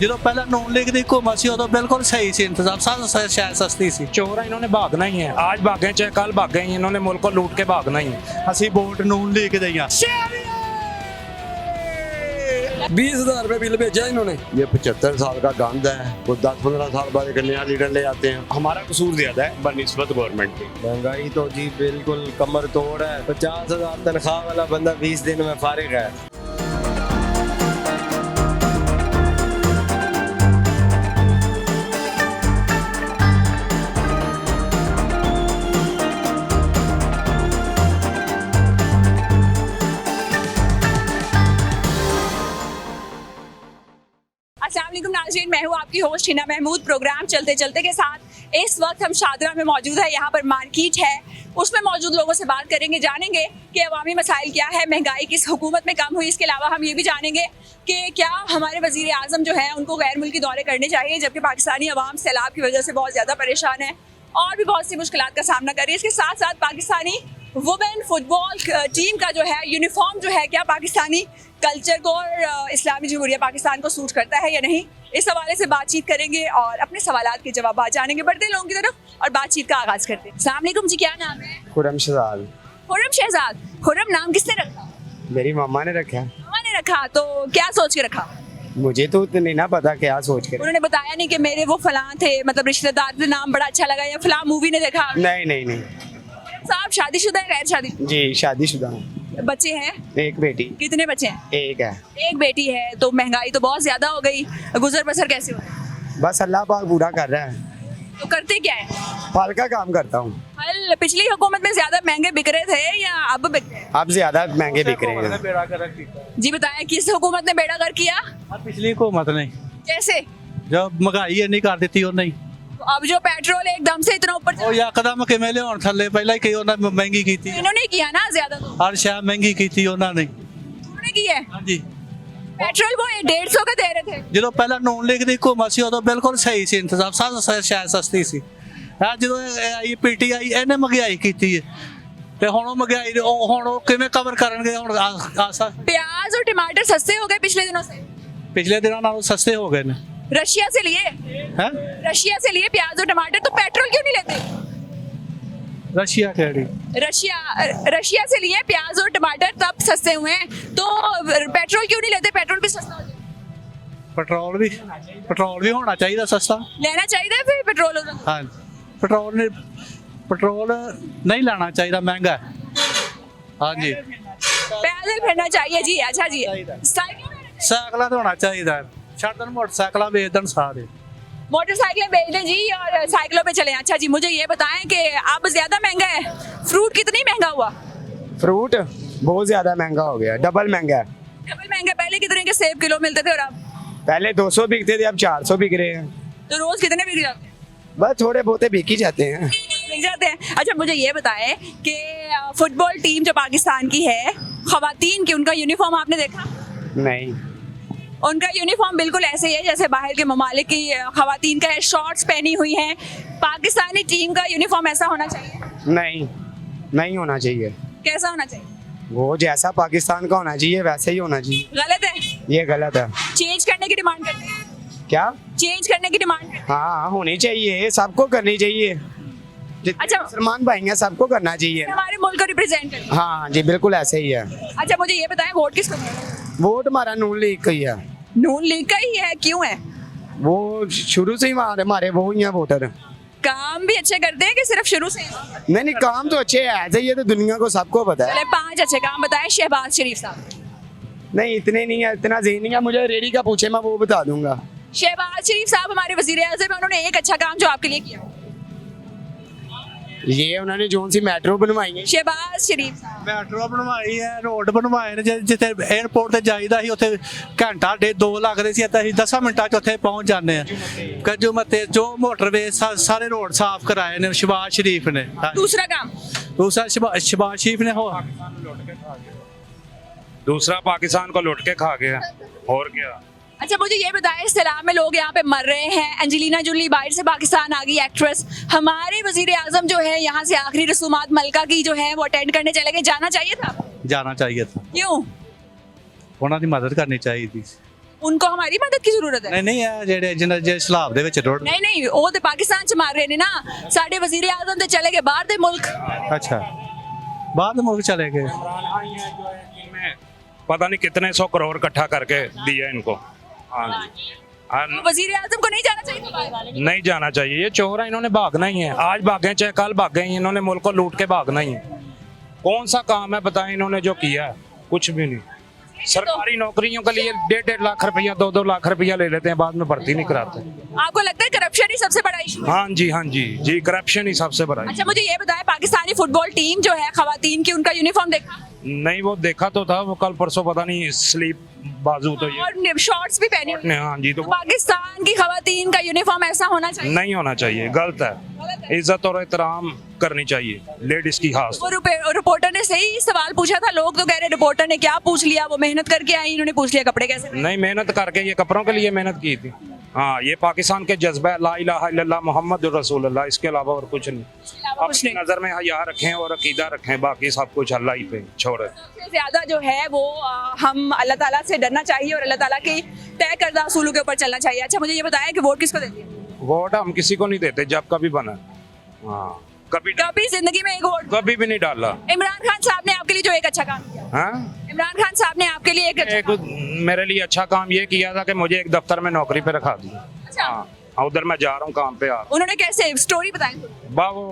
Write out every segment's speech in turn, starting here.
जो पहले नून लीग की हुकूमत सी उदों बिल्कुल सही सी इंतजाम, सब शायद सस्ती सी। चोर इन्होंने भागना ही है, आज भागे चाहे कल भागे, इन्होंने मुल्क को लूट के भागना ही है। असी वोट नून लीग दईया। 20,000 रुपए बिल भेजा इन्होंने। ये 75 साल का गंद है, वो 10-15 साल बाद एक नया लीडर ले आते हैं। हमारा कसूर ज्यादा है बनिस्बत गवर्नमेंट की। महंगाई तो जी बिल्कुल कमर तोड़ है। 50,000 तनख्वाह वाला बंदा 20 दिन में फारिग है। अस्सलाम वालेकुम नाज़रीन, मैं हूँ आपकी होस्ट हिना महमूद। प्रोग्राम चलते चलते के साथ इस वक्त हम शादरा में मौजूद है। यहाँ पर मार्केट है, उसमें मौजूद लोगों से बात करेंगे, जानेंगे कि अवामी मसाइल क्या है, महंगाई किस हुकूमत में कम हुई। इसके अलावा हम ये भी जानेंगे कि क्या हमारे वज़ीर आज़म जो है उनको गैर मुल्की दौरे करने चाहिए, जबकि पाकिस्तानी अवाम सैलाब की वजह से बहुत ज़्यादा परेशान है और भी बहुत सी मुश्किलात का सामना कर रही है। इसके साथ साथ पाकिस्तानी वुमेन फुटबॉल टीम का जो है यूनिफॉर्म जो है, क्या पाकिस्तानी कल्चर को और इस्लामी जमहूरिया पाकिस्तान को सूट करता है या नहीं, इस हवाले से बातचीत करेंगे और अपने सवालात के जवाब जानेंगे। बढ़ते लोगों की तरफ और बातचीत का आगाज करते हैं। अस्सलाम वालेकुम जी, क्या नाम है? खुर्रम शहजाद। खुर्रम शहजाद। खुर्रम नाम किसने रखा? मेरी मम्मा ने रखा। मम्मा ने रखा। तो क्या सोच के रखा? मुझे तो नहीं ना पता क्या सोच के। उन्होंने बताया नहीं कि मेरे वो फलां थे, मतलब रिश्तेदार थे, नाम बड़ा अच्छा लगा, या फलां मूवी ने देखा? नहीं नहीं नहीं। साहब शादीशुदा है गैर शादी? जी शादीशुदा हूँ। बच्चे हैं? एक बेटी। कितने बच्चे हैं? एक है। एक बेटी है। तो महंगाई तो बहुत ज्यादा हो गई, गुजर बसर कैसे हो रहा है? बस अल्लाह पाक पूरा कर रहा है। तो करते क्या है? फल का काम करता हूँ। फल पिछली हुकूमत में ज्यादा महंगे बिक रहे थे या अब बिक रहे हैं? अब ज्यादा महंगे बिक रहे हैं। जी बताएं, किस हुकूमत ने बेड़ा गर्क किया? पिछली हुकूमत ने जैसे जब महंगाई नहीं कर दी और नहीं, तो अब जो पेट्रोल एकदम से इतना ऊपर ਉਹ ਯਕਦਮ ਕਿਵੇਂ ਲਿਆਉਣ ਥੱਲੇ, ਪਹਿਲਾਂ ਹੀ ਕਹੀ ਉਹਨਾਂ ਨੇ ਮਹਿੰਗੀ ਕੀਤੀ, इन्होंने किया ना ज्यादा, तो ਹਰ ਸ਼ੈ ਮਹਿੰਗੀ ਕੀਤੀ ਉਹਨਾਂ ਨੇ। उन्होंने किया है। ਹਾਂਜੀ, पेट्रोल वो 150 का दे रहे थे। ਜਦੋਂ ਪਹਿਲਾਂ ਨੂਨ ਲੀਗ ਦੀ ਹੁਕੂਮਤ ਸੀ ਉਦੋਂ ਬਿਲਕੁਲ ਸਹੀ ਸੀ ਇੰਤਜ਼ਾਮ, सब ਸ਼ੈ ਸਸਤੀ ਸੀ। ਆ ਜਦੋਂ ਆਈ ਪੀਟੀਆਈ ਇਹਨੇ ਮਹਿੰਗਾਈ ਕੀਤੀ ਹੈ ਤੇ ਹੁਣ ਉਹ ਮਹਿੰਗਾਈ ਹੁਣ ਉਹ ਕਿਵੇਂ ਕਵਰ ਕਰਨਗੇ? ਹੁਣ ਆਸਾ प्याज और टमाटर सस्ते हो गए पिछले दिनों से। ਪਿਛਲੇ ਦਿਨਾਂ ਨਾਲੋਂ ਸਸਤੇ ਹੋ ਗਏ ਨੇ। रशिया से लिए, हैं? रशिया से लिए प्याज और टमाटर, तो पेट्रोल क्यों नहीं लेते? रशिया केड़ी? रशिया से लिए प्याज और टमाटर तब सस्ते हुए हैं, तो पेट्रोल क्यों नहीं लेते? पेट्रोल भी सस्ता हो जाए। पेट्रोल भी होना चाहिए सस्ता। लेना चाहिए फिर पेट्रोल। हाँ, पेट्रोल नहीं लाना चाहिए, महंगा है। हाँ जी, पैदल फिरना चाहिए जी। अच्छा जी, साइकिल तो होना चाहिए, छड़ मोटरसाइकिल बेच दें सारे। मोटरसाइकिलें बेच दें जी और साइकिलों पे चलें। अच्छा जी, मुझे ये बताएं कि अब ज्यादा महंगा है फ्रूट, कितनी महंगा हुआ? फ्रूट बहुत ज्यादा महंगा हो गया, डबल महंगा है। डबल महंगा। पहले कितने के सेब किलो मिलते थे और अब? पहले 200 बिकते थे, अब 400 बिक रहे हैं। तो रोज कितने बिक जाते हैं? बस थोड़े बहुते बिक ही जाते हैं। बिक जाते हैं। अच्छा मुझे ये बताएं कि फुटबॉल टीम जो पाकिस्तान की है, खवातीन की, उनका यूनिफॉर्म आपने देखा? नहीं। उनका यूनिफॉर्म बिल्कुल ऐसे ही है जैसे बाहर के ममालिक की खवातीन का है, शॉर्ट्स पहनी हुई हैं। पाकिस्तानी टीम का यूनिफॉर्म ऐसा होना चाहिए? नहीं, नहीं होना चाहिए। कैसा होना चाहिए? वो जैसा पाकिस्तान का होना चाहिए वैसे ही होना चाहिए। गलत है? ये गलत है। चेंज करने की डिमांड करते हैं। क्या? चेंज करने की डिमांड करते हैं। हाँ होनी चाहिए, सबको करनी चाहिए। जितने अच्छा। मुसलमान भाई हैं सबको करना चाहिए। हमारे मुल्क को रिप्रेजेंट करते हैं। हाँ जी बिल्कुल ऐसे ही है। अच्छा मुझे ये बताएं, वोट किसको देना है? वोट हमारा नून लीग का ही है। नून लीग का ही है, क्यों है? वो शुरू से ही हमारे वो ही हैं वोटर। काम भी अच्छे करते हैं कि सिर्फ शुरू से? नहीं नहीं, काम तो अच्छे है, ऐसे ही है तो दुनिया को सबको पता है। चले 5 अच्छे काम बताएं। शहबाज शरीफ साहब। नहीं इतने नहीं है, इतना ज़हन नहीं है मुझे, रेडी का पूछे मैं वो बता दूंगा। शहबाज शरीफ साहब हमारे वजीर आज़म, उन्होंने एक अच्छा काम जो आपके लिए किया? ये उन्होंने जो सी मेट्रो बनवाई है। शहबाज शरीफ साहब। ਮੈਟਰੋ ਬਣਵਾਈ ਹੈ, ਰੋਡ ਬਣਵਾਏ ਨੇ, ਜਿੱਥੇ 에어ਪੋਰਟ ਤੇ ਜਾਈਦਾ ਸੀ ਉੱਥੇ ਘੰਟਾ 2 ਲੱਗਦੇ ਸੀ, ਤਾਂ ਅਸੀਂ 10 ਮਿੰਟਾਂ 'ਚ ਉੱਥੇ ਪਹੁੰਚ ਜਾਂਦੇ ਆ। ਕੱਜੂ ਮੱਤੇ ਜੋ ਮੋਟਰਵੇ ਸਾਰੇ ਰੋਡ ਸਾਫ਼ ਕਰਾਏ ਨੇ ਸ਼ਹਿਬਾਜ਼ ਸ਼ਰੀਫ ਨੇ। दूसरा काम? दूसरा शहबाज शरीफ ने हो दूसरा पाकिस्तान को लुट के खा गया, और क्या। अच्छा मुझे ये बताएं, सैलाब में लोग यहाँ पे मर रहे हैं, एंजेलिना जोली बाहर से पाकिस्तान आ गई एक्ट्रेस, हमारे वजीर आजम जो है यहाँ से आखिरी रसूमात मलका की जो है वो अटेंड करने चले गए, जाना चाहिए था? जाना चाहिए था, क्यों? उन्होंने मदद करनी चाहिए थी। उनको हमारी मदद की जरूरत है ਨਹੀਂ ਨਹੀਂ ਇਹ ਜਿਹੜੇ ਜਿਹਨਾਂ ਜਿਹੜੇ ਸਲਾਬ ਦੇ ਵਿੱਚ ਰੋਡ नहीं नहीं वो तो पाकिस्तान च मार रहे ने ना साडे वजीर आजम तो चले गए बाहर दे मुल्क ਅੱਛਾ ਬਾਹਰ ਦੇ ਮੁਲਕ ਚਲੇ ਗਏ पता नहीं कितने 100 करोड़ इकट्ठा करके दिया इनको। हाँ जी। हाँ, वजीर आजम को नहीं जाना चाहिए था बाहर? नहीं जाना चाहिए, ये चोर है, इन्होंने भागना ही है। आज भागे चाहे कल भागे, इन्होंने मुल्क को लूट के भागना ही है। कौन सा काम है बताएं इन्होंने जो किया है? कुछ भी नहीं। सरकारी नौकरियों के लिए 1.5 लाख रुपया 2-2 लाख रुपया ले लेते हैं, बाद में भर्ती नहीं कराते। आपको लगता है करप्शन ही सबसे बड़ा इशू? हाँ जी जी, करप्शन ही सबसे बड़ा है। अच्छा मुझे ये बताएं, पाकिस्तानी फुटबॉल टीम जो है खवातीन की, उनका यूनिफॉर्म देखा? नहीं वो देखा तो था, वो कल परसों पता नहीं स्लीप बाजू तो ये और शॉर्ट्स भी पहने हुए। हाँ जी, तो पाकिस्तान की खवातीन का यूनिफॉर्म ऐसा होना चाहिए? नहीं होना चाहिए, गलत है। इज्जत और एहतराम करनी चाहिए लेडीज की खास। वो रिपोर्टर ने सही सवाल पूछा था, लोग तो कह रहे रिपोर्टर ने क्या पूछ लिया, वो मेहनत करके आई, इन्होंने पूछ लिया कपड़े कैसे पहने। नहीं, मेहनत करके, ये कपड़ों के लिए मेहनत की थी। हाँ, ये पाकिस्तान के जज्बा ला इलाहा इल्लल्लाह मुहम्मद रसूलुल्लाह, इसके अलावा और कुछ नहीं। कुछ नहीं। अपनी नजर में हया रखें और अकीदा रखें, बाकी सब कुछ अल्लाह ही पे छोड़े। सबसे ज्यादा जो है वो हम अल्लाह ताला से डरना चाहिए और अल्लाह ताला की तय करदा असूलों के ऊपर चलना चाहिए। अच्छा मुझे ये बताया कि वोट किसको देते हैं? वोट हम किसी को नहीं देते, जब कभी बना। हाँ, कभी जिंदगी में एक वोट कभी भी नहीं डाला। इमरान खान साहब ने आपके लिए जो एक अच्छा काम किया, हाँ, इमरान खान साहब ने आपके लिए एक अच्छा मेरे लिए अच्छा काम ये किया था कि मुझे एक दफ्तर में नौकरी पे रखा दिया। अच्छा। हाँ, उधर मैं जा रहा हूँ काम पे आ। उन्होंने कैसे स्टोरी बताई?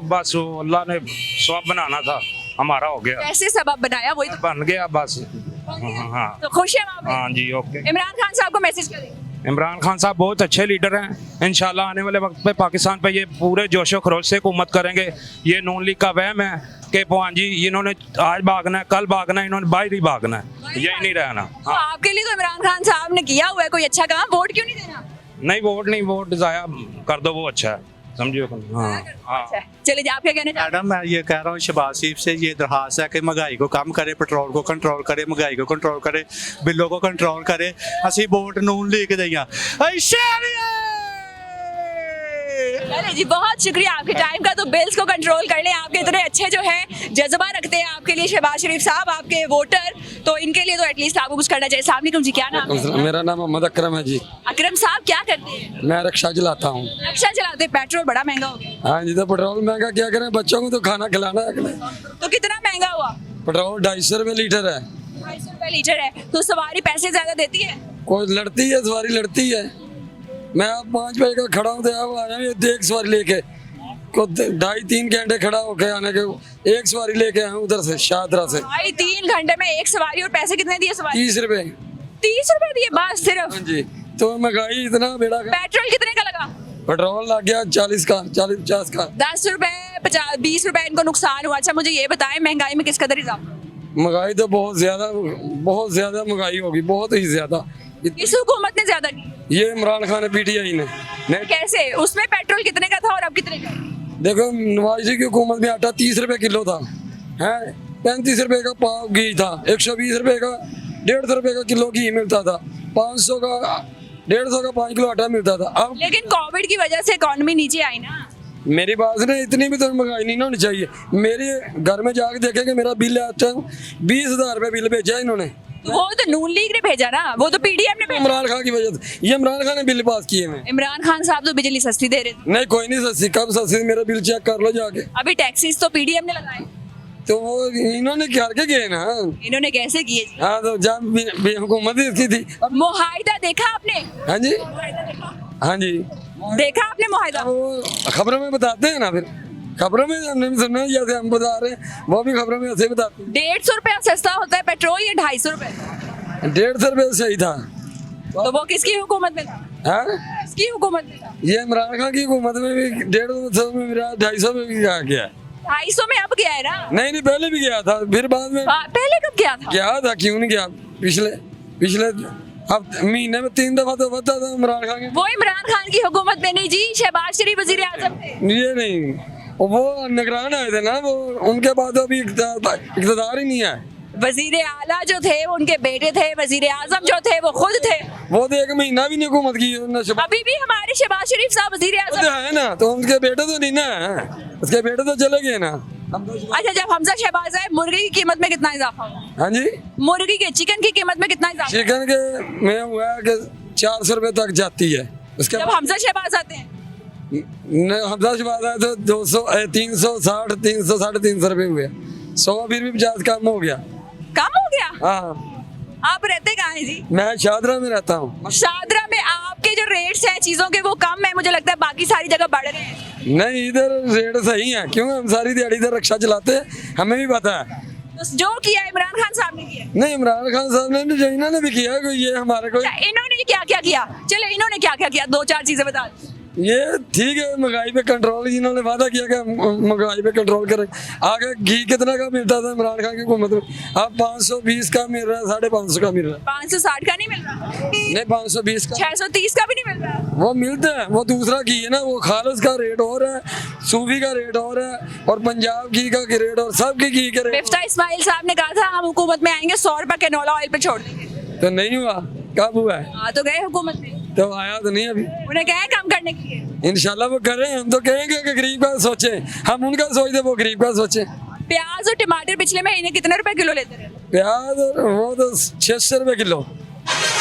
बस वो अल्लाह ने सब बनाना था, हमारा हो गया, कैसे सबब बनाया वही तो बन गया बस। हाँ तो खुश है वहाँ पे? हाँ जी, ओके। इमरान खान साहब को मैसेज करें। इमरान खान साहब बहुत अच्छे लीडर हैं, इंशाल्लाह आने वाले वक्त पे पाकिस्तान पे ये पूरे जोशो खरोश से हुकूमत करेंगे। ये नून लीग का वहम है कि पवान जी इन्होंने आज भागना है, कल भागना है, इन्होंने बाहर ही भागना है, यही नहीं रहना। तो आपके लिए तो इमरान खान साहब ने किया हुआ है कोई अच्छा काम, वोट क्यों नहीं देना? नहीं, वोट जाया कर दो, वो अच्छा है, समझियो। हाँ हाँ। अच्छा, चलिए जी, आप क्या कहना चाहते मैडम मैं ये कह रहा हूँ शहबाज शरीफ से ये दरखास्त है कि महंगाई को कम करे, पेट्रोल को कंट्रोल करे, महंगाई को कंट्रोल करे, बिलों को कंट्रोल करे। ਅਸੀਂ ਵੋਟ ਨੂਨ ਲੀਗ ਦਈਆਂ अरे जी बहुत शुक्रिया आपके टाइम का। तो बिल्स को कंट्रोल कर लें, आपके इतने अच्छे जो है जज्बा रखते हैं आपके लिए शहबाज शरीफ साहब, आपके वोटर, तो इनके लिए तो एटलीस्ट आपको कुछ करना चाहिए। अस्सलाम वालेकुम जी, क्या नाम है? मेरा नाम मोहम्मद अकरम है जी। अकरम साहब क्या करते हैं? मैं रिक्शा चलाता हूँ। रिक्शा चलाते हैं, पेट्रोल बड़ा महंगा हो गया। हाँ जी, तो पेट्रोल महंगा क्या करें, बच्चों को तो खाना खिलाना है कि नहीं। तो कितना महंगा हुआ? पेट्रोल 250 रुपये लीटर है। 250 रुपए लीटर है, तो सवारी पैसे ज्यादा देती है? कोई लड़ती है, सवारी लड़ती है। मैं अब 5 बजे का खड़ा हूँ, तो अब आया एक सवारी लेके को 2.5-3 घंटे खड़ा होके आने के एक सवारी लेके आया हूँ उधर से शाहदरा से। 3 घंटे में एक सवारी, और पैसे कितने दिए सवारी? 30 रुपए। 30 रुपए दिए बस सिर्फ? हाँ जी, तो महंगाई इतना बेड़ा का। पेट्रोल कितने का लगा? पेट्रोल लग गया 40 का, 40-50 का। 10 रुपए 50-20 रुपए इनको नुकसान हुआ। अच्छा मुझे ये बताएं, महंगाई में किस कदर इजाफा? महंगाई तो बहुत ज्यादा महंगाई होगी, बहुत ही ज्यादा। किस हुकूमत ने ज्यादा की? ये इमरान खान है, पीटीआई ने। कैसे? उसमें पेट्रोल कितने का था और अब कितने का? देखो नवाज जी की हुकूमत में आटा 30 रुपए किलो था, है 35 रुपए का पाव घी था, 120 रुपए का 150 रुपए का किलो घी मिलता था, 500 का 150 का 5 किलो आटा मिलता था। अब लेकिन कोविड की वजह से इकोनॉमी नीचे आई ना। मेरी बात ने इतनी भी तो महंगाई नहीं होनी चाहिए। मेरे घर में जाके देखे कि मेरा बिल आता 20,000 रुपए बिल भेजा इन्होंने। तो वो तो नून लीग ने भेजा ना, वो तो पीडीएम ने भेजा। इमरान खान की वजह से, ये इमरान खान ने बिल पास किए हैं। इमरान खान साहब तो बिजली सस्ती दे रहे थे। नहीं, कोई नहीं सस्ती, कब सस्ती, मेरा बिल चेक कर लो जाके। अभी टैक्सीज तो पीडीएम ने लगाए, तो वो इन्होंने करके गए ना। इन्होंने कैसे किए? हाँ, तो जब हुकूमत इसकी थी। अब मुआहिदा देखा आपने? हाँ जी, हाँ जी, देखा आपने मुआहिदा? वो खबरों में बताते हैं ना, फिर खबरों में हमने भी सुना, जैसे हम बता रहे हैं वो भी खबरों में ऐसे बताते हैं। 150 रुपया सस्ता होता है पेट्रोल, ये 250 रुपए। 150 रुपये सही था। तो वो किसकी हुकूमत में था? हाँ, किसकी हुकूमत में था? ये इमरान खान की हुकूमत में भी 150 में मेरा 250 में भी गया। 250 में अब गया है ना? नहीं, पहले भी गया था, फिर बाद में। पहले कब गया था? गया था, क्यों नहीं गया, पिछले अब महीने में 3 दफा तो बता था इमरान खान की। वो इमरान खान की हुकूमत में नहीं जी, शहबाज शरीफ वजीर आजम थे। ये नहीं, वो निगरान आए थे ना, वो उनके बाद अभी इक़्तिदार ही नहीं है। वजीर आला जो थे वो उनके बेटे थे, वजीर आजम जो थे वो खुद थे। वो तो 1 महीना भी नहीं हुकूमत की। अभी भी हमारे शहबाज शरीफ साहब वजीर आजम है ना, तो उनके बेटे तो नहीं ना, उसके बेटे तो चले गए ना। अच्छा, जब हमजा शहबाज आए, मुर्गी की कीमत में कितना इजाफा हुआ? हाँ जी, मुर्गी के चिकन की कीमत में कितना इजाफा? चिकन के में हुआ है कि 400 रुपए तक जाती है। उसके जब हमजा शहबाज आते हैं हमजा शहबाज आए तो 200 360 300 350 रुपए हुए, 100 फिर भी 50 कम हो गया। कम हो गया। हाँ, आप रहते कहाँ हैं जी? मैं शादरा में रहता हूँ। शादरा में आपके जो रेट्स हैं चीजों के वो कम है, मुझे लगता है बाकी सारी जगह बढ़ रहे हैं। नहीं, इधर रेट सही है, क्यों हम सारी दिहाड़ी इधर रिक्शा चलाते हैं, हमें भी पता है। तो जो किया इमरान खान साहब ने किया। नहीं, इमरान खान साहब ने जो इन्होंने भी किया, कोई ये हमारे को अच्छा, इन्होंने क्या क्या किया? चलो इन्होंने क्या क्या किया, 2-4 चीजें बता दो। ये ठीक है, महंगाई पे कंट्रोल, इन्होंने वादा किया कि हम महंगाई पे कंट्रोल करें। आगे घी कितना का मिलता था इमरान खान की हुकूमत में, अब 520 का मिल रहा है, 550 का मिल रहा है। 560 का नहीं मिल रहा, नहीं 520 का 630 का भी नहीं मिल रहा। वो मिलता है, वो दूसरा घी है ना, वो खालिस का रेट और है, सूफी का रेट और है, और पंजाब घी का रेट और सब के घी के रेट। मिफ्ता इस्माइल साहब ने कहा था हम हुकूमत में आएंगे 100 रुपए कैनोला ऑयल पे छोड़ देंगे, तो नहीं हुआ, कब हुआ है? हाँ तो गए हुकूमत में, तो आया तो नहीं अभी। उन्हें कहा है कम करने के लिए। इंशाल्लाह वो करें, हम तो कहेंगे कि गरीब का सोचे, हम उनका सोचते वो गरीब का सोचे। प्याज और टमाटर पिछले महीने कितने रुपए किलो लेते रहे? प्याज वो तो 600 रुपए किलो।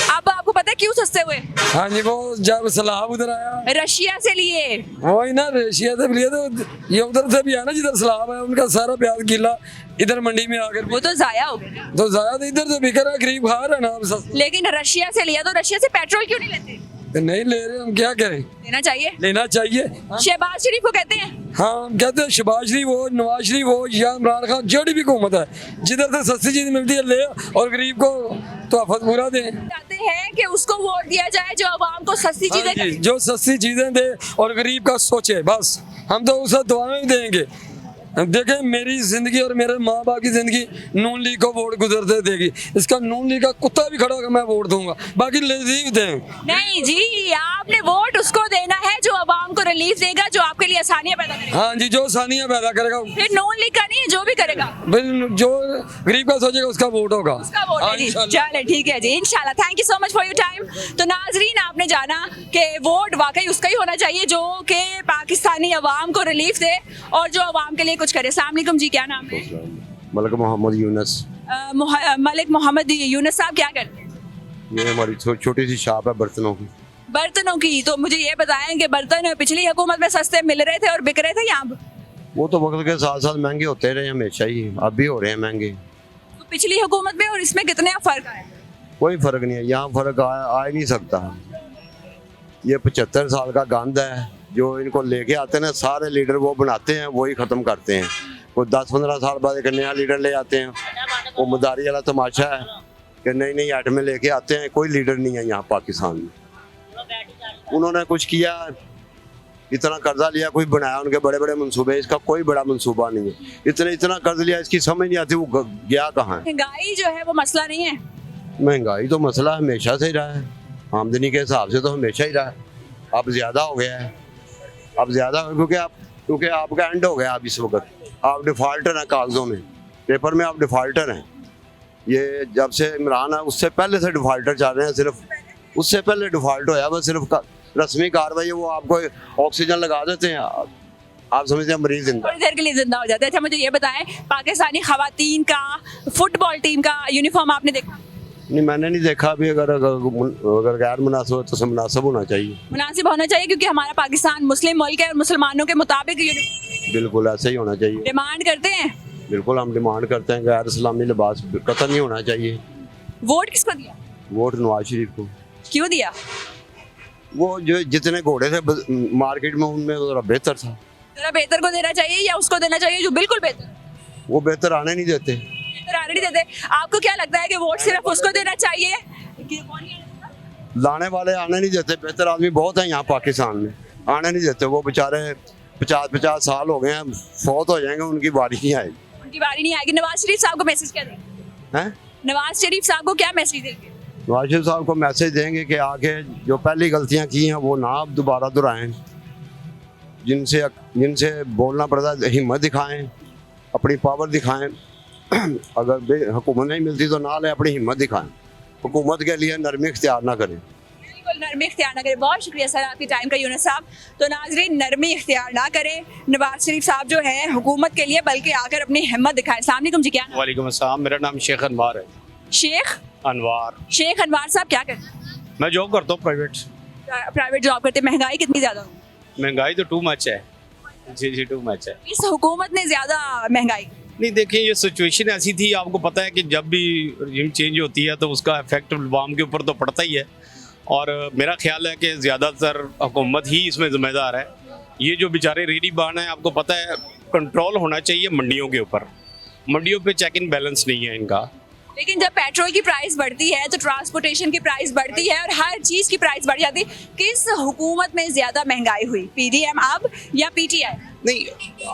अब आपको पता है क्यों सस्ते हुए? हाँ जी, वो जब सैलाब उधर आया, रशिया से लिए। वही ना, रशिया से लिए, तो ये उधर से भी आया ना, जिधर सैलाब है उनका सारा प्याज गीला इधर मंडी में आकर वो तो जाया हो गया, तो ज्यादा इधर से बिक रहा है, गरीब खा रहा है ना अब सस्ता। लेकिन रशिया से लिया तो रशिया से पेट्रोल क्यों नहीं लेते? तो नहीं ले रहे, हम क्या करें, लेना चाहिए। लेना चाहिए। हाँ, शहबाज शरीफ को कहते हैं हाँ, हम कहते हैं शहबाज शरीफ हो, नवाज शरीफ हो या इमरान खान, जो भी हुकूमत है, जिधर से सस्ती चीज मिलती है ले, और गरीब को तो आफत पूरा दें। चाहते हैं कि उसको वोट दिया जाए जो आवाम को सस्ती हाँ चीजें जी, जो सस्ती चीजें दे और गरीब का सोचे, बस हम तो उसे दुआएं भी देंगे। देखें, मेरी जिंदगी और मेरे माँ बाप की जिंदगी नून लीग को वोट गुजरते देगी, इसका नून लीग का कुत्ता भी खड़ा होगा मैं वोट दूंगा, बाकी रिलीफ दें। नहीं जी, आपने वोट उसको देना है जो आवाम को रिलीफ देगा, जो आपके लिए आसानियां पैदा करेगा। हाँ जी, जो आसानियाँ पैदा करेगा, फिर नून लीग का नहीं है, जो भी करेगा फिर जो गरीब का सोचेगा उसका वोट होगा। उसका वोट है जी। इंशाल्लाह। चले ठीक है जी, इंशाल्लाह। Thank you so much for your time. तो नाजरीन, आपने जाना कि वोट वाकई उसका ही होना चाहिए जो कि पाकिस्तानी अवाम को रिलीफ दे और जो अवाम के लिए कुछ करे। अस्सलाम वालेकुम जी, क्या नाम है? मलिक मोहम्मद यूनस। मलिक मोहम्मद यूनस साहब क्या करते हैं? ये हमारी छोटी सी शॉप है बर्तनों की। बर्तनों की। तो मुझे ये बताएं कि बर्तन पिछली हुकूमत में सस्ते मिल रहे थे और बिक रहे थे यहाँ पर? वो तो वक्त के साथ साथ महंगे होते रहे हमेशा ही, अब भी हो रहे हैं महंगे। तो पिछली हुकूमत में और इसमें कितने फर्क आए? कोई फर्क नहीं है, यहाँ फर्क आ ही नहीं सकता। ये 75 साल का गंद है जो इनको लेके आते हैं ना, सारे लीडर वो बनाते हैं, वही ख़त्म करते हैं। वो 10-15 साल बाद एक नया लीडर ले आते हैं, वो मदारी वाला तमाशा है कि नई नई आइटमें लेके आते हैं। कोई लीडर नहीं है यहाँ पाकिस्तान में। उन्होंने कुछ किया, इतना कर्जा लिया, कोई बनाया, उनके बड़े बड़े मंसूबे, इसका कोई बड़ा मंसूबा नहीं है। इतना कर्ज लिया, इसकी समझ नहीं आती वो गया कहाँ है। महंगाई जो है वो मसला नहीं है। महंगाई तो मसला हमेशा से ही रहा है, आमदनी के हिसाब से तो हमेशा ही रहा है। अब ज़्यादा हो गया है, अब ज़्यादा क्योंकि आपका एंड हो गया। अब इस वक्त आप डिफ़ाल्टर हैं, कागज़ों में, पेपर में आप डिफ़ाल्टर हैं। ये जब से इमरान है उससे पहले से डिफ़ाल्टर चल रहे हैं, सिर्फ उससे पहले डिफ़ाल्ट होया, बस सिर्फ रस्मी कार्रवाई है, वो आपको ऑक्सीजन लगा देते हैं, आप समझते हैं मरीज जिंदा, थोड़ी देर के लिए जिंदा हो जाते हैं। अच्छा मुझे ये बताएं, पाकिस्तानी खवातीन का फुटबॉल टीम का यूनिफॉर्म आपने देखा? नहीं, मैंने नहीं देखा अभी। अगर गैर मुनासिब है तो मुनासिब होना चाहिए, मुनासिब होना चाहिए, क्योंकि हमारा पाकिस्तान मुस्लिम मुल्क है और मुसलमानों के मुताबिक बिल्कुल ऐसे ही होना चाहिए। डिमांड करते हैं। बिल्कुल हम डिमांड करते हैं, गैर इस्लामी लिबास कतई नहीं होना चाहिए। वोट किसको दिया? वोट नवाज शरीफ को। क्यों दिया? वो जो जितने घोड़े थे मार्केट में, उनमें जरा बेहतर था। जरा बेहतर को देना चाहिए या उसको देना चाहिए जो बिल्कुल बेहतर? वो बेहतर आने नहीं देते। बेहतर आने नहीं देते। आपको क्या लगता है कि वोट सिर्फ उसको देना चाहिए कि कौन नहीं आने देता? लाने वाले आने नहीं देते। बेहतर आदमी बहुत है यहाँ पाकिस्तान में, आने नहीं देते। वो बेचारे 50 साल हो गए हैं, फौत हो जाएंगे, उनकी बारी नहीं आएगी। उनकी बारी नहीं आएगी। नवाज शरीफ साहब को मैसेज क्या देंगे? हैं? नवाज शरीफ साहब को क्या मैसेज देंगे? नवाज शरीफ साहब को मैसेज देंगे कि आगे जो पहली गलतियाँ की हैं वो ना अब दोबारा दोहराएं, जिनसे बोलना पड़ता है हिम्मत दिखाएं, अपनी पावर दिखाएं। अगर हुकूमत नहीं मिलती तो ना ले, अपनी हिम्मत दिखाएं, हुकूमत के लिए नरमी इख्तियार ना करें। बिल्कुल नरमी इख्तियार ना करें। बहुत शुक्रिया सर आपकी टाइम का यूनुस साहब। तो नाजरीन, नरमी इख्तियार ना करें नवाज शरीफ साहब जो है हुकूमत के लिए, बल्कि आकर अपनी हिम्मत दिखाएं। अस्सलाम वालेकुम जी, क्या नाम? वालेकुम अस्सलाम, मेरा नाम शेख अनवार है। शेख अनवार। शेख अनवार साहब क्या करते हैं? मैं जॉब करता हूँ प्राइवेट। प्राइवेट जॉब करते, महंगाई कितनी ज्यादा होगी? महंगाई तो टू मच है जी, टू मच है। इस हुकूमत ने ज्यादा महंगाई। नहीं देखिए, ये सिचुएशन ऐसी थी, आपको पता है कि जब भी रिजीम चेंज होती है तो उसका इफेक्ट अवाम के ऊपर तो पड़ता ही है, और मेरा ख्याल है कि ज़्यादातर हुकूमत ही इसमें जिम्मेदार है। ये जो बेचारे रेडी बान है, आपको पता है कंट्रोल होना चाहिए मंडियों के ऊपर, मंडियों पे चेक इन बैलेंस नहीं है इनका। लेकिन जब पेट्रोल की प्राइस बढ़ती है तो ट्रांसपोर्टेशन की प्राइस बढ़ती है और हर चीज की प्राइस बढ़ जाती है। किस हुकूमत में ज्यादा महंगाई हुई, पीडीएम अब या पीटीआई? नहीं,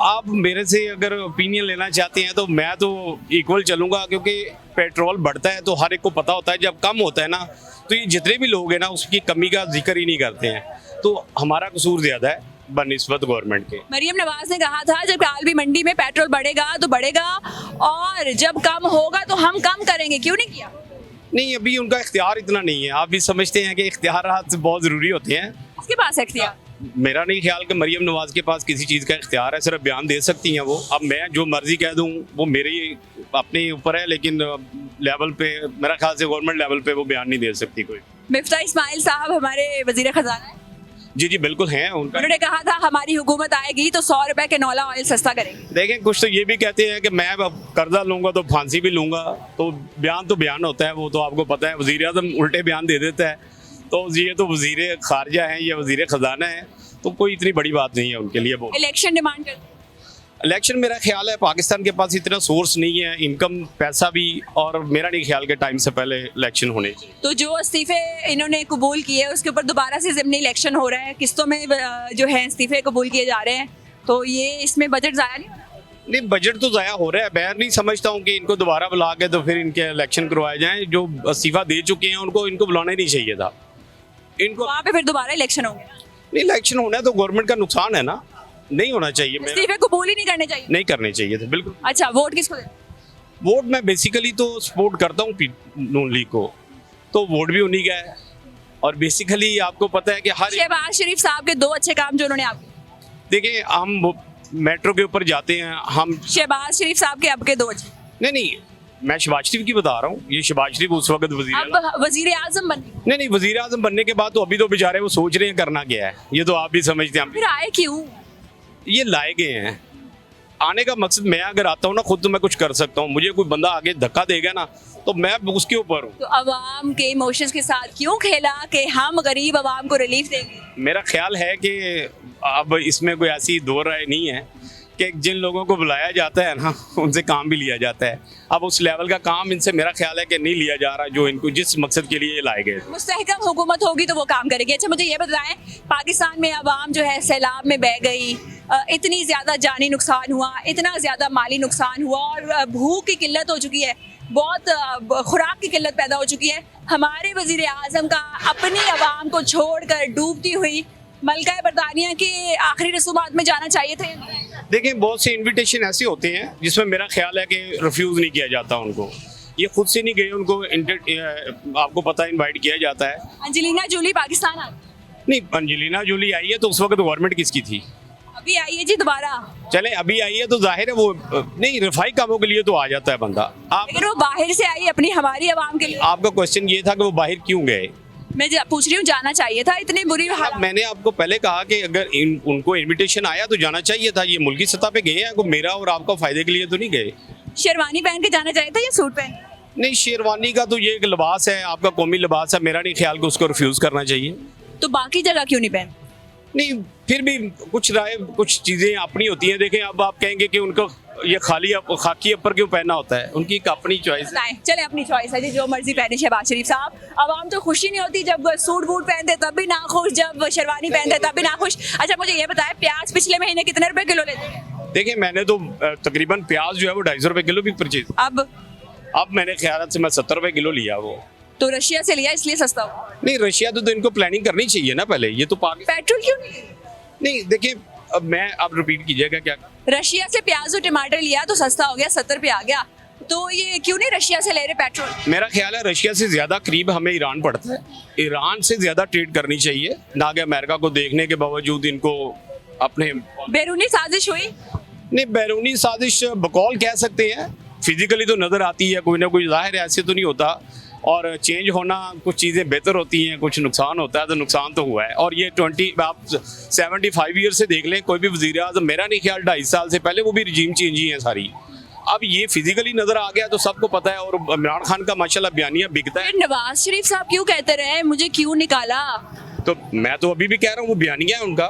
आप मेरे से अगर ओपिनियन लेना चाहते हैं तो मैं तो इक्वल चलूंगा, क्योंकि पेट्रोल बढ़ता है तो हर एक को पता होता है, जब कम होता है ना तो ये जितने भी लोग हैं ना उसकी कमी का जिक्र ही नहीं करते हैं, तो हमारा कसूर ज़्यादा है बनिस्बत गवर्नमेंट के। मरियम नवाज ने कहा था जब कालबी मंडी में पेट्रोल बढ़ेगा तो बढ़ेगा, और जब कम होगा तो हम कम करेंगे, क्यों नहीं किया? नहीं, अभी उनका इख्तियार इतना नहीं है। आप भी समझते हैं कि इख्तियारात बहुत ज़रूरी होते हैं। उसके पास है इख्तियार? मेरा नहीं ख्याल कि मरियम नवाज के पास किसी चीज़ का इख्तियार है, सिर्फ बयान दे सकती हैं वो। अब मैं जो मर्जी कह दूं वो मेरे अपने ऊपर है, लेकिन लेवल पे मेरा ख्याल से गवर्नमेंट लेवल पे वो बयान नहीं दे सकती कोई। मिफ्ता इस्माइल साहब हमारे वजीर खजाना है, जी बिल्कुल हैं उनका। उन्होंने कहा था हमारी हुकूमत आएगी तो 100 रुपए के नौला ऑयल सस्ता करेंगे। देखें, कुछ तो ये भी कहते हैं कि मैं अब कर्जा लूंगा तो फांसी भी लूंगा, तो बयान होता है, वो तो आपको पता है वज़ीर आज़म उल्टे बयान दे देता है। तो ये तो वज़ीर खारजा हैं, ये वज़ीर ख़जाना है, तो कोई इतनी बड़ी बात नहीं है उनके लिए। वो इलेक्शन डिमांड कर, इलेक्शन मेरा ख्याल है पाकिस्तान के पास इतना सोर्स नहीं है, इनकम पैसा भी, और मेरा नहीं ख्याल के टाइम से पहले इलेक्शन होने चाहिए। तो जो इस्तीफे इन्होंने कबूल किए उसके ऊपर दोबारा से ज़िमनी इलेक्शन हो रहा है, किस्तों में जो है इस्तीफे कबूल किए जा रहे हैं, तो ये इसमें बजट ज़ाया नहीं हो रहा? नहीं, बजट तो ज़ाया हो रहा है। मैं नहीं समझता हूँ कि इनको दोबारा बुला के तो फिर इनके इलेक्शन करवाए जाएँ। जो इस्तीफा दे चुके हैं इनको बुलाना ही नहीं चाहिए था इनको। वहाँ पे फिर दोबारा इलेक्शन होंगे? नहीं, इलेक्शन होना है तो गवर्नमेंट का नुकसान है ना, नहीं होना चाहिए। इस्तीफे कबूल ही नहीं करने चाहिए? नहीं करने चाहिए थे, बिल्कुल। अच्छा, वोट किसको दें? वोट मैं बेसिकली तो सपोर्ट करता हूँ नून लीग को, तो वोट भी उन्हीं का है। और बेसिकली आपको पता है कि हर शहबाज शरीफ साहब के 2 अच्छे काम जो उन्होंने आपके, देखिए, हम मेट्रो के ऊपर जाते हैं, हम शहबाज शरीफ साहब के अब के 2 अच्छे। नहीं, मैं शहबाज शरीफ की बता रहा हूँ। ये शहबाज शरीफ उस वक्त अब वजीर आजम बन गए। नहीं, वजीर आजम बनने के बाद तो अभी तो बेचारे वो सोच रहे हैं करना क्या है, ये तो आप भी समझते हैं। फिर आए क्यों? ये लाए गए हैं। आने का मकसद, मैं अगर आता हूँ ना खुद तो मैं कुछ कर सकता हूँ, मुझे कोई बंदा आगे धक्का देगा ना तो मैं उसके ऊपर हूँ। तो अवाम के इमोशंस के साथ क्यों खेला कि हम गरीब अवाम को रिलीफ देंगे? मेरा ख्याल है कि अब इसमें कोई ऐसी दो राय नहीं है कि जिन लोगों को बुलाया जाता है ना उनसे काम भी लिया जाता है। अब उस लेवल का काम इनसे मेरा ख्याल है कि नहीं लिया जा रहा जो इनको जिस मकसद के लिए लाए गए। मुस्तहकम हुकूमत होगी तो वो काम करेगी। अच्छा, मुझे ये बताएं, पाकिस्तान में अवाम जो है सैलाब में बह गई, इतनी ज़्यादा जानी नुकसान हुआ, इतना ज़्यादा माली नुकसान हुआ, और भूख की किल्लत हो चुकी है, बहुत खुराक की किल्लत पैदा हो चुकी है। हमारे वज़ीर आज़म का अपनी अवाम को छोड़कर डूबती हुई मलका बरतानिया के आखिरी रसूमात में जाना चाहिए थे। देखिए, बहुत से इनविटेशन ऐसे होते हैं जिसमें मेरा ख्याल है कि रिफ्यूज़ नहीं किया जाता उनको। ये खुद से नहीं गए, उनको आपको पता है इनवाइट किया जाता है। अंजेलिना जोली पाकिस्तान आ गई। नहीं, अंजेलिना जोली आई है तो उस वक्त गवर्नमेंट किसकी थी? अभी आई है जी दोबारा। चले, अभी आई है तो जाहिर है वो नहीं, रफाई कामों के लिए तो आ जाता है बंदा। लेकिन वो बाहर से आई अपनी हमारी आवाम के लिए। आपका क्वेश्चन ये था कि वो बाहर क्यों गए? मैं पूछ रही हूँ, जाना चाहिए था, इतनी बुरी हालत। मैंने आपको पहले कहा कि अगर उनको इनविटेशन आया तो जाना चाहिए था। ये मुल्की सतह पे गए हैं, को मेरा और आपका फायदे के लिए तो नहीं गए। शेरवानी पहन के जाना चाहिए था या सूट पहन? नहीं, शेरवानी का तो ये एक लिबास है, आपका कौमी लिबास है, मेरा नहीं ख्याल कि उसको रिफ्यूज करना चाहिए। तो बाकी जगह क्यों नहीं पहन? नहीं, फिर भी कुछ राय, कुछ चीज़ें अपनी होती हैं। देखें, अब आप कहेंगे कि उनको ये खाकी अपर क्यों पहनना होता है, उनकी एक अपनी चॉइस है। चले, अपनी चॉइस है जी, जो मर्जी पहने शहबाज शरीफ साहब। अवाम तो खुशी नहीं होती जब सूट बूट पहनते तब भी ना खुश, जब शेरवानी पहनते तब भी ना खुश। अच्छा, मुझे ये बताएं, प्याज पिछले महीने कितने रुपए किलो लेते हैं? देखिए, मैंने तो तकरीबन प्याज जो है वो 250 रुपए किलो भी परचेज। अब मैंने ख्याल से मैं 70 रुपए किलो लिया। वो तो रशिया से लिया इसलिए सस्ता हुआ? नहीं, रशिया तो इनको प्लानिंग करनी चाहिए ना पहले। ये तो पेट्रोल क्यों नहीं? देखिए, अब मैं अब रिपीट कीजिएगा क्या? रशिया से प्याज और टमाटर लिया तो सस्ता हो गया, 70 पे आ गया, तो ये क्यों नहीं रशिया से ले रहे पेट्रोल? मेरा ख्याल है रशिया से ज्यादा करीब हमें ईरान पड़ता है। ईरान से ज्यादा ट्रेड करनी चाहिए, ना कि अमेरिका को देखने के बावजूद इनको अपने। बैरूनी साजिश हुई? नहीं, बैरूनी साजिश बकौल कह सकते हैं, फिजिकली तो नजर आती है कोई ना कोई, जाहिर ऐसे तो नहीं होता और चेंज होना, कुछ चीज़ें बेहतर होती हैं, कुछ नुकसान होता है, तो नुकसान तो हुआ है। और ये 20 आप 75 ईयर से देख लें, कोई भी वज़ीर आज़म, मेरा नहीं ख्याल 2.5 साल से पहले वो भी रिजीम चेंज ही है सारी। अब ये फिजिकली नजर आ गया तो सबको पता है। और इमरान खान का माशाल्लाह बयानिया बिकता है। फिर नवाज शरीफ साहब क्यों कहते रहे मुझे क्यों निकाला? तो मैं तो अभी भी कह रहा हूँ वो बयानिया है उनका।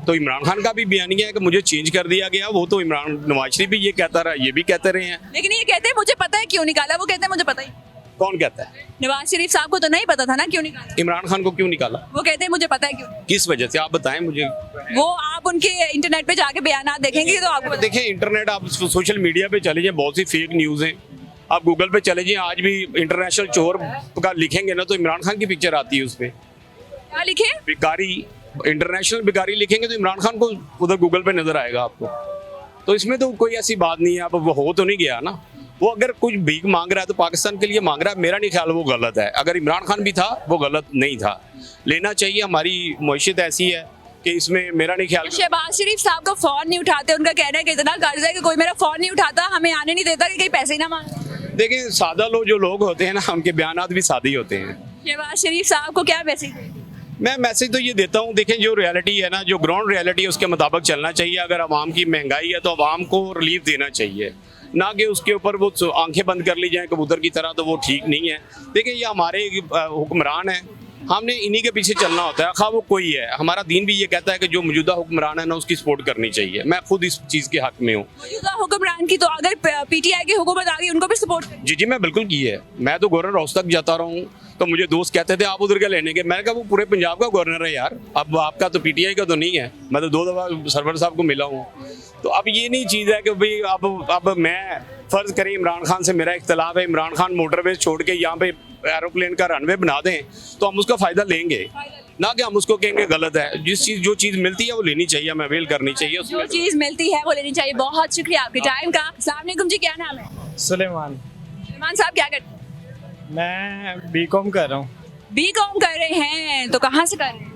तो इमरान खान का भी बयानिया है कि मुझे चेंज कर दिया गया। वो तो इमरान नवाज शरीफ भी ये कहता रहा, ये भी कहते रहे हैं। लेकिन ये कहते हैं मुझे पता है क्यों निकाला, वो कहते हैं मुझे पता ही। कौन कहता है? नवाज शरीफ साहब को तो नहीं पता था ना क्यों निकाला। इमरान खान को क्यों निकाला? वो कहते हैं मुझे पता है क्यों। किस वजह से आप बताएं मुझे। वो आप उनके इंटरनेट पे जाके बयानात देखेंगे तो आपको पता- देखें इंटरनेट, आप सोशल मीडिया पे चले जाएं, बहुत सी फेक न्यूज़ हैं। आप गूगल पे चले जाएं, आज भी इंटरनेशनल चोर का लिखेंगे ना तो इमरान खान की पिक्चर आती है उस पर। क्या लिखे? भिखारी, इंटरनेशनल भिखारी लिखेंगे तो इमरान खान को उधर गूगल पे नजर आएगा आपको। तो इसमें तो कोई ऐसी बात नहीं है। अब वो हो तो नहीं गया ना। वो अगर कुछ भीख मांग रहा है तो पाकिस्तान के लिए मांग रहा है, मेरा नहीं ख्याल वो गलत है। अगर इमरान खान भी था वो गलत नहीं था, लेना चाहिए। हमारी मईशत ऐसी है कि इसमें मेरा नहीं ख्याल। शहबाज शरीफ साहब का फोन नहीं उठाते, उनका कहना है कि इतना कर्ज है कि कोई मेरा फोन नहीं उठाता, हमें आने नहीं देता कि कहीं पैसे ही ना मांगे। देखिए सादा लोग जो लोग होते हैं ना, उनके बयानात भी सादे ही होते हैं। शहबाज शरीफ साहब को क्या मैसेज? मैं मैसेज तो ये देता हूँ, देखें जो रियलिटी है ना, जो ग्राउंड रियलिटी है उसके मुताबिक चलना चाहिए। अगर आवाम की महंगाई है तो आवाम को रिलीफ देना चाहिए, ना कि उसके ऊपर वो आंखें बंद कर ली जाए कबूतर की तरह। तो वो ठीक नहीं है। देखिए ये हमारे हुक्मरान हैं, हमने इन्हीं के पीछे चलना होता है, खा वो कोई है। हमारा दीन भी ये कहता है कि जो मौजूदा हुक्मरान है ना उसकी सपोर्ट करनी चाहिए। मैं खुद इस चीज़ के हक में हूँ। मौजूदा हुक्मरान की तो अगर पीटीआई की हुकूमत आ गई उनको भी सपोर्ट करें। जी मैं बिल्कुल की है। मैं तो गवर्नर हाउस तक जाता रहा हूँ, तो मुझे दोस्त कहते थे आप उधर क्या लेने के। मैंने कहा वो पूरे पंजाब का गवर्नर है यार, अब आपका तो पीटीआई का तो नहीं है। मैं तो 2 दफ़ा सरवर साहब को मिला हूँ। तो अब ये नहीं चीज़ है कि भाई अब मैं फ़र्ज़ करें इमरान खान से मेरा इख्तलाफ है, इमरान खान मोटरवे छोड़ के यहाँ पे एरोप्लेन का रनवे बना दें तो हम उसका फ़ायदा लेंगे, ना कि हम उसको कहेंगे गलत है। जो चीज़ मिलती है वो लेनी चाहिए, हमें अवेल करनी चाहिए। जो चीज़ मिलती है वो लेनी चाहिए। बहुत शुक्रिया आपके टाइम का। अस्सलाम वालेकुम जी, क्या नाम है? सुलेमान। सलमान साहब क्या करते हैं? मैं बीकॉम कर रहा हूँ। बीकॉम कर रहे हैं, तो कहाँ से कर रहे हैं?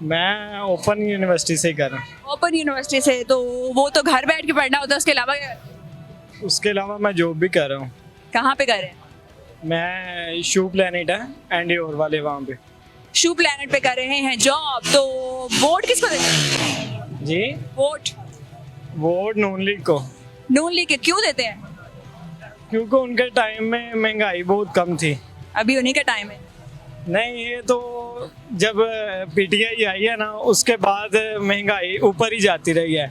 मैं ओपन यूनिवर्सिटी से ही कर रहा हूँ। ओपन यूनिवर्सिटी से। तो वो तो घर बैठ के पढ़ना होता है, उसके अलावा उसके अलावा मैं जॉब भी कर रहा हूँ। कहाँ पे कर रहे हैं? मैं शू प्लानिट है एंडियोर वाले, वहाँ पे। शू प्लैनेट पे कर रहे हैं जॉब। तो वोट किसको देते हैं? जी वोट नून लीग को। नून लीग के क्यों देते हैं? क्योंकि उनके टाइम में महंगाई बहुत कम थी। अभी उन्हीं का टाइम है। नहीं, ये तो जब पीटीआई आई है ना उसके बाद महंगाई ऊपर ही जाती रही है।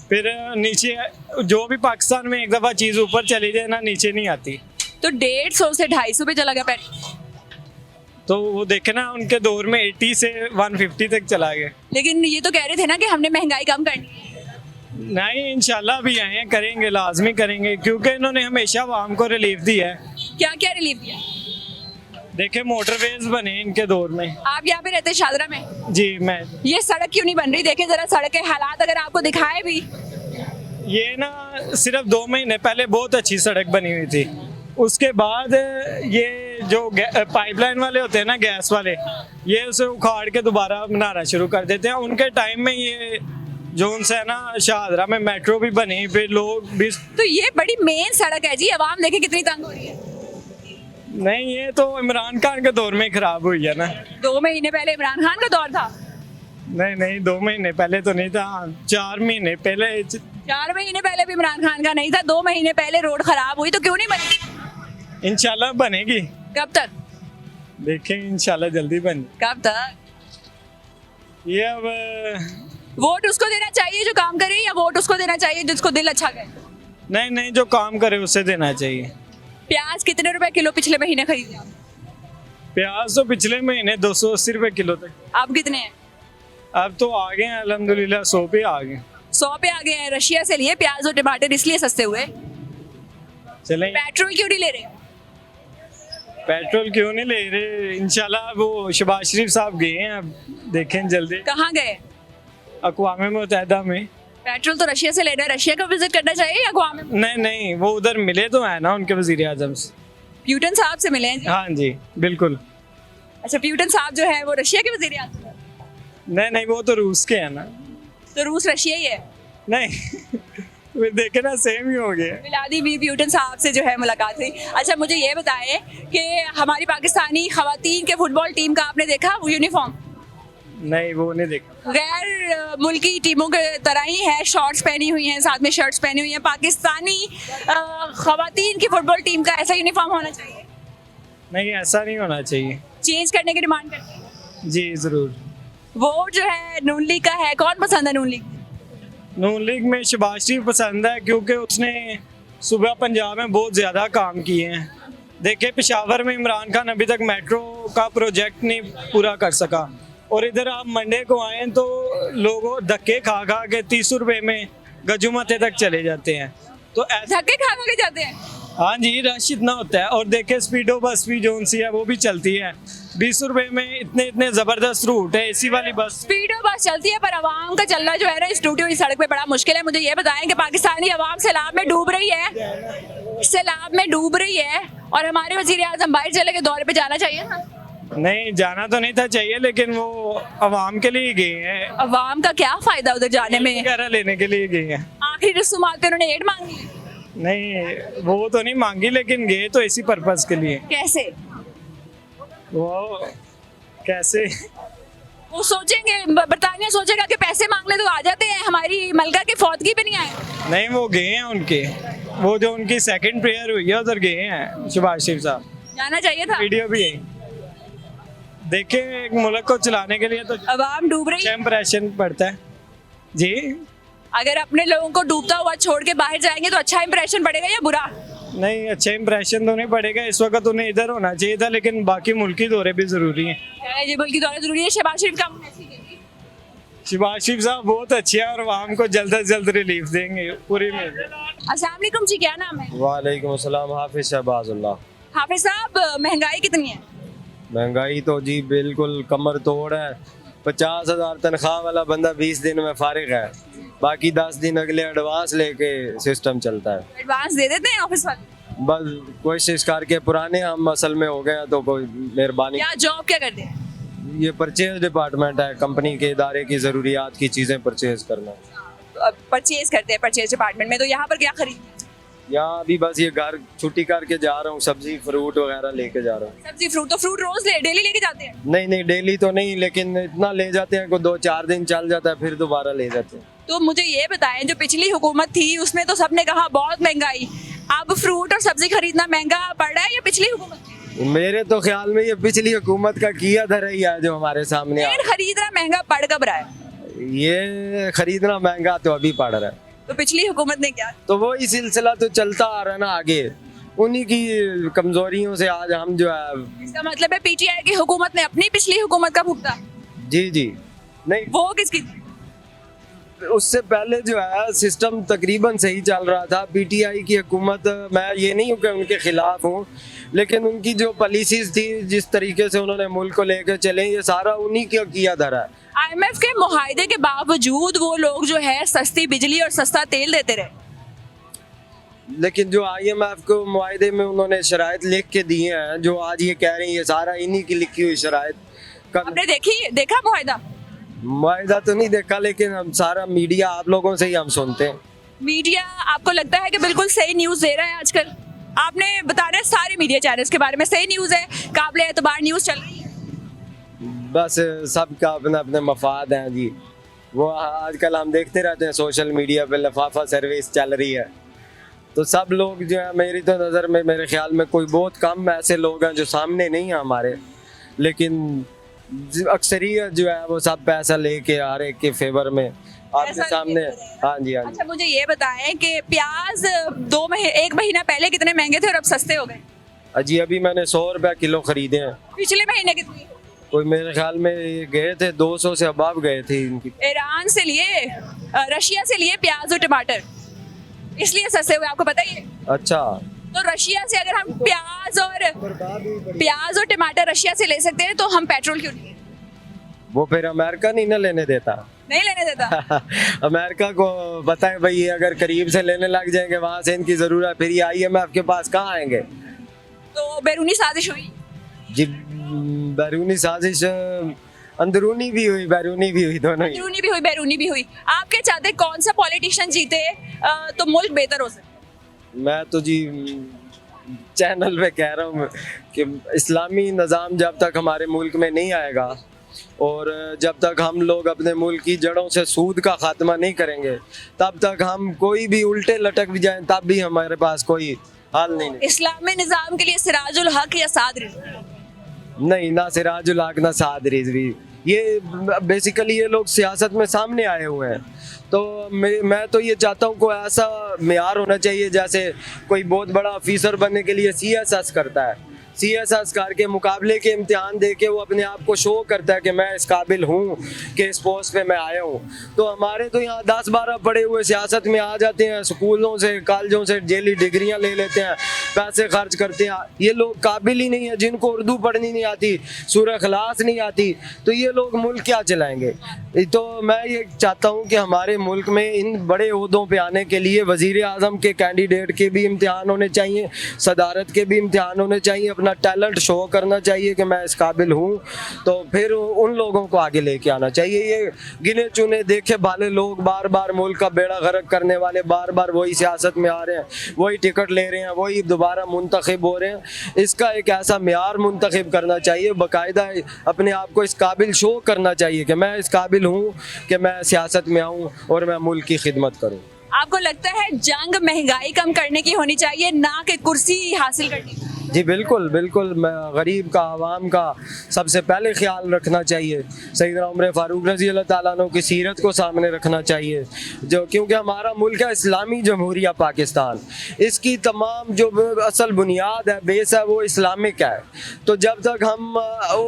फिर नीचे जो भी पाकिस्तान में एक दफ़ा चीज़ ऊपर चली जाए ना, नीचे नहीं आती। तो 150 से 250 पे चला गया पेट्रोल। तो वो देखे ना उनके दौर में 80 से 150 तक चला गया। लेकिन ये तो कह रहे थे ना कि हमने महंगाई कम करनी है। नहीं, इंशाल्लाह भी आए हैं, करेंगे, लाजमी करेंगे, क्योंकि इन्होंने हमेशा आवाम को रिलीफ दी है। क्या क्या रिलीफ दिया? देखे मोटरवेज बने इनके दौर में। आप यहाँ पे रहते हैं शादरा में? जी मैं। ये सड़क क्यों नहीं बन रही? देखें जरा सड़क के हालात, अगर आपको दिखाए भी। ये ना सिर्फ 2 महीने पहले बहुत अच्छी सड़क बनी हुई थी। उसके बाद ये जो पाइपलाइन वाले होते हैं ना, गैस वाले, ये उसे उखाड़ के दोबारा बनाना शुरू कर देते हैं। उनके टाइम में ये जो उनसे है ना शाहदरा में मेट्रो भी बनी, फिर लोग भी। तो ये बड़ी मेन सड़क है जी, आवाम देखे कितनी तंग हो रही है। नहीं, ये तो इमरान खान के दौर में खराब हुई है ना। 2 महीने पहले इमरान खान का दौर था। नहीं 2 महीने पहले तो नहीं था, 4 महीने पहले। 4 महीने पहले भी इमरान खान का नहीं था। 2 महीने पहले रोड खराब हुई, तो क्यों नहीं बनी? इंशाल्लाह बनेगी। कब तक? देखेंगे, इंशाल्लाह जल्दी बन। कब तक? ये अब वोट उसको देना चाहिए जो काम करे, या वोट उसको देना चाहिए जिसको दिल अच्छा करे? नहीं, जो काम करे उसे देना चाहिए। प्याज कितने रुपए किलो पिछले महीने खरीदे आप? प्याज तो पिछले महीने 280 रुपए किलो तक। अब कितने हैं? अब तो आ गए हैं अल्हम्दुलिल्लाह, 100 पे आ गए। 100 पे आ गए हैं। रशिया से लिए प्याज और टमाटर इसलिए सस्ते हुए। चलें, पेट्रोल क्यों नहीं ले रहे? पेट्रोल क्यों नहीं ले रहे? इंशाल्लाह वो शहबाज शरीफ साहब गए हैं, अब देखें जल्दी। कहाँ गए? अक़वाम मुत्तहिदा में। पेट्रोल तो रशिया से लेना है, रशिया का विजिट करना चाहिए या अक़वाम में? नहीं, वो उधर मिले तो है ना उनके वज़ीर आज़म से। प्यूटन साहब से मिले हैं जी? हाँ जी बिल्कुल। अच्छा, प्यूटन साहब जो है वो रशिया के वजीर आज़म हैं? नहीं, वो तो रूस के हैं ना। तो रूस रशिया ही है? नहीं फिर देखे ना सेम ही हो गया। मिलादी मीर ब्यूटन साहब से जो है मुलाकात हुई। अच्छा मुझे ये बताएं कि हमारी पाकिस्तानी खवातीन के फुटबॉल टीम का आपने देखा वो यूनिफॉर्म? नहीं वो नहीं देखा। गैर मुल्की टीमों के तरह ही है, शॉर्ट्स पहनी हुई हैं, साथ में शर्ट्स पहनी हुई हैं। पाकिस्तानी खवातीन की फुटबॉल टीम का ऐसा यूनिफॉर्म होना चाहिए? नहीं ऐसा नहीं होना चाहिए। चेंज करने की डिमांड करते हैं। जी ज़रूर। वो जो है नून लीग का है, कौन पसंद है नून लीग? नून लीग में शहबाज शरीफ पसंद है क्योंकि उसने सुबह पंजाब में बहुत ज़्यादा काम किए हैं। देखिए पेशावर में इमरान खान अभी तक मेट्रो का प्रोजेक्ट नहीं पूरा कर सका, और इधर आप मंडे को आएँ तो लोगों धक्के खा खा के 30 रुपये में गजुमते तक चले जाते हैं। तो ऐसा धक्के खा खा के जाते हैं? हाँ जी, रश इतना होता है। और देखे स्पीडो बस भी जोन सी है वो भी चलती है 20 रुपए में। इतने इतने ज़बरदस्त रूट है, एसी वाली बस। स्पीडो बस चलती है पर आवाम का चलना जो है ना इस टूटी हुई सड़क पे बड़ा मुश्किल है। मुझे ये बताएं कि पाकिस्तानी आवाम सैलाब में डूब रही है, सैलाब में डूब रही है, और हमारे वज़ीर आज़म बाहर चले के दौरे पे जाना चाहिए ना? नहीं जाना तो नहीं था चाहिए, लेकिन वो आवाम के लिए गए हैं। आवाम का क्या फायदा उधर जाने में? वगैरह लेने के लिए गए हैं। आखिरी रसूमात पे उन्होंने एड मांगी? नहीं वो तो नहीं मांगी, लेकिन गए तो इसी पर्पस के लिए। कैसे? वो कैसे? वो सोचेंगे, बरतानिया सोचेगा कि पैसे मांग ले तो आ जाते हैं। हमारी मलका की फौतगी पे नहीं आए। नहीं वो गए हैं उनके, वो जो उनकी सेकंड प्रेयर हुई है उधर गए हैं शहबाज शरीफ साहब। जाना चाहिए था। वीडियो भी है। देखे एक मुल्क को चलाने के लिए तो आवाम डूब रही है। इम्प्रेशन पड़ता है जी। अगर अपने लोगों को डूबता हुआ छोड़ के बाहर जाएंगे तो अच्छा इंप्रेशन पड़ेगा या बुरा? नहीं अच्छा इंप्रेशन तो नहीं पड़ेगा। इस वक्त उन्हें इधर होना चाहिए था, लेकिन बाकी मुल्की दौरे भी जरूरी हैं। ये मुल्की दौरे जरूरी है। शहबाज शरीफ का मैसेज है। शहबाज शरीफ साहब बहुत अच्छे हैं और आवाम को जल्द से जल्द रिलीफ देंगे पूरी में। अस्सलाम वालेकुम जी, क्या नाम है? वालेकुम अस्सलाम, हाफिज शहबाजुल्लाह। हाफिज साहब, महंगाई कितनी है? महंगाई तो जी बिल्कुल कमर तोड़ है। 50,000 तनख्वाह वाला बंदा 20 दिन में फारिग है, बाकी 10 दिन अगले एडवांस लेके सिस्टम चलता है। एडवांस दे देते हैं ऑफिस वाले? बस कोशिश करके पुराने हम असल में हो गए तो कोई मेहरबानी। क्या जॉब क्या करते हैं? ये परचेज डिपार्टमेंट है, कंपनी के इदारे की ज़रूरियात की चीज़ें परचेज करना। परचेज करते हैं परचेज डिपार्टमेंट में। तो यहाँ पर क्या खरीदते हैं? यहाँ अभी बस ये घर छुट्टी करके जा रहा हूँ, सब्जी फ्रूट वगैरह लेके जा रहा हूँ। सब्जी फ्रूट? तो फ्रूट रोज डेली लेके जाते हैं? नहीं नहीं डेली तो नहीं, लेकिन इतना ले जाते हैं को 2-4 दिन चल जाता है, फिर दोबारा ले जाते हैं। तो मुझे ये बताएं, जो पिछली हुकूमत थी उसमें तो सबने कहा बहुत महंगाई, अब फ्रूट और सब्जी खरीदना महंगा पड़ रहा है या पिछली हुकूमत थी? मेरे तो ख्याल में ये पिछली हुकूमत का किया धरा ही है जो हमारे सामने पेड़ खरीदना महंगा पड़ कब रहा है? ये खरीदना महंगा तो अभी पड़ रहा है। तो पिछली हुकूमत ने क्या? तो वही सिलसिला तो चलता आ रहा है ना आगे, उन्हीं की कमजोरियों से आज हम जो है। इसका मतलब है पीटीआई की हुकूमत ने अपनी पिछली हुकूमत का भुगता? जी जी नहीं, वो किसकी थी? उससे पहले जो है सिस्टम तकरीबन सही चल रहा था। पीटीआई की हुकूमत, मैं ये नहीं हूँ कि उनके खिलाफ हूँ, लेकिन उनकी जो पॉलिसीज थी, जिस तरीके से उन्होंने मुल्क को लेकर चले, ये सारा उन्हीं का किया धरा है। IMF के मुआहदे के बावजूद वो लोग जो है सस्ती बिजली और सस्ता तेल देते रहे, लेकिन जो IMF को मुआहदे में उन्होंने शराइत लिख के दिए हैं, जो आज ये कह रहे हैं, ये सारा इन्हीं की लिखी हुई शराइत। आपने देखा मुआहदा? मुआहदा तो नहीं देखा, लेकिन हम सारा मीडिया आप लोगों से ही हम सुनते हैं। मीडिया आपको लगता है कि बिल्कुल सही न्यूज़ दे रहा है आजकल? आपने बता रहे सारे मीडिया चैनल्स के बारे में सही न्यूज़ है, काबिल एतबार न्यूज़ चल रही है? बस सबका अपने अपने मफाद हैं जी। वो आजकल हम देखते रहते हैं सोशल मीडिया पे लफाफा सर्विस चल रही है, तो सब लोग जो है, मेरी तो नज़र में, मेरे ख्याल में कोई बहुत कम ऐसे लोग हैं जो सामने नहीं हैं हमारे, लेकिन अक्सरियत जो है वो सब पैसा लेके आ रहे के फेवर में आपके सामने। हाँ जी हाँ जी। अच्छा मुझे ये बताएं कि प्याज 1 महीना पहले कितने महंगे थे और अब सस्ते हो गए? अजी अभी मैंने 100 रुपये किलो खरीदे हैं। पिछले महीने कितने? कोई मेरे ख्याल में गए थे 200 से अबाव गए थे इनकी। ईरान से लिए, रशिया से लिए प्याज और टमाटर, इसलिए सस्ते हुए, आपको पता ही है। अच्छा, तो रशिया से अगर हम प्याज और टमाटर रशिया से ले सकते हैं तो हम पेट्रोल क्यों नहीं? वो फिर अमेरिका नहीं ना लेने देता। नहीं लेने देता? अमेरिका को पता है भाई, अगर करीब से लेने लग जाएंगे वहां से इनकी जरूरत, फिर ये IMF के पास कहाँ आएंगे? तो बैरूनी साजिश हुई? जी बैरूनी साजिश अंदरूनी भी हुई बैरूनी भी हुई दोनों ही। अंदरूनी भी हुई बैरूनी भी हुई। आप क्या चाहते हैं कौन सा पॉलिटिशियन जीते तो मुल्क बेहतर हो सके? मैं तो जी चैनल पे कह रहा हूँ कि इस्लामी निज़ाम जब तक हमारे मुल्क में नहीं आएगा और जब तक हम लोग अपने मुल्क की जड़ों से सूद का खात्मा नहीं करेंगे, तब तक हम कोई भी उल्टे लटक भी जाएं तब भी हमारे पास कोई हाल नहीं। इस्लामी निज़ाम के लिए सिराजुल हक या साद नहीं, ना सिराजुल हक ना साद रिजवी, ये बेसिकली ये लोग सियासत में सामने आए हुए हैं। तो मैं तो ये चाहता हूँ कोई ऐसा मेयार होना चाहिए जैसे कोई बहुत बड़ा ऑफिसर बनने के लिए CSS करता है, CSS के मुकाबले के इम्तिहान दे के वो अपने आप को शो करता है कि मैं इस काबिल हूँ कि इस पोस्ट पे मैं आया हूँ। तो हमारे तो यहाँ 10-12 पढ़े हुए सियासत में आ जाते हैं, स्कूलों से कॉलेजों से जेली डिग्रियाँ ले लेते हैं, पैसे खर्च करते हैं। ये लोग काबिल ही नहीं है, जिनको उर्दू पढ़नी नहीं आती, सूरह इखलास नहीं आती, तो ये लोग मुल्क क्या चलाएंगे? तो मैं ये चाहता हूँ कि हमारे मुल्क में इन बड़े ओहदों पे आने के लिए वज़ीर आज़म के कैंडिडेट के भी इम्तिहान होने चाहिए, सदारत के भी इम्तिहान होने चाहिए, अपना टैलेंट शो करना चाहिए कि मैं इस काबिल हूँ, तो फिर उन लोगों को आगे लेके आना चाहिए। ये गिने चुने देखे भाले लोग बार बार मुल्क का बेड़ा गर्क करने वाले बार बार वही सियासत में आ रहे हैं, वही टिकट ले रहे हैं, वही दोबारा मुंतखब हो रहे हैं। इसका एक ऐसा मेयार मुंतखब करना चाहिए, बाकायदा अपने आप को इस काबिल शो करना चाहिए कि मैं इस काबिल हूँ कि मैं सियासत में आऊँ और मैं मुल्क की खिदमत करूँ। आपको लगता है जंग महंगाई कम करने की होनी चाहिए, ना कि कुर्सी हासिल करनी? जी बिल्कुल बिल्कुल, मैं गरीब का आवाम का सबसे पहले ख्याल रखना चाहिए। सैयदना उमर फारूक रज़ी अल्लाह ताला अन्हु की सीरत को सामने रखना चाहिए, जो क्योंकि हमारा मुल्क है इस्लामी जमहूरिया पाकिस्तान, इसकी तमाम जो असल बुनियाद है, बेस है, वो इस्लामिक है। तो जब तक हम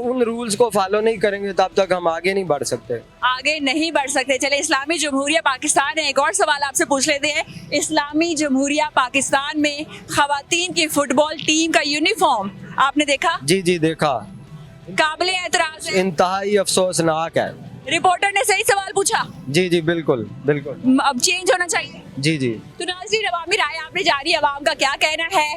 उन रूल्स को फॉलो नहीं करेंगे तब तक हम आगे नहीं बढ़ सकते। आगे नहीं बढ़ सकते। चले, इस्लामी जमहूरिया पाकिस्तान है, एक और सवाल आपसे पूछ लेते हैं। इस्लामी जमहूरिया पाकिस्तान में ख़वातीन की फुटबॉल टीम का यूनिफॉर्म आपने देखा? जी जी देखा, काबिले एतराज़ है, इंतहाई अफसोसनाक है। रिपोर्टर ने सही सवाल पूछा। जी जी बिल्कुल बिल्कुल, अब चेंज होना चाहिए। जी जी। तो नाज़रीन, अवामी राय आपने जारी, अवाम का क्या कहना है?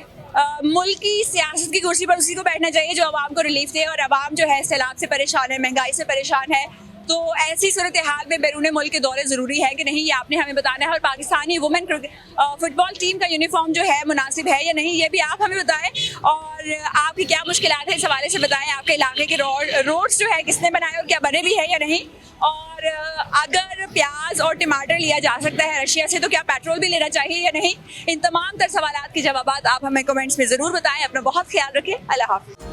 मुल्क की सियासत की कुर्सी पर उसी को बैठना चाहिए जो अवाम को रिलीफ दे, और अवाम जो है सैलाब से परेशान है, महंगाई से परेशान है। तो ऐसी सूरत हाल में बैरून मुल्क के दौरे ज़रूरी है कि नहीं, ये आपने हमें बताना है। और पाकिस्तानी वुमेन फुटबॉल टीम का यूनिफॉर्म जो है मुनासिब है या नहीं, ये भी आप हमें बताएं। और आपकी क्या मुश्किलात है इस हवाले से बताएं। आपके इलाके के रोड्स जो है किसने बनाए और क्या बने भी है या नहीं। और अगर प्याज और टमाटर लिया जा सकता है रशिया से, तो क्या पेट्रोल भी लेना चाहिए या नहीं? इन तमाम तर सवालात के जवाब आप हमें कमेंट्स में ज़रूर बताएं। अपना बहुत ख्याल रखें। अल्लाह हाफ़िज़।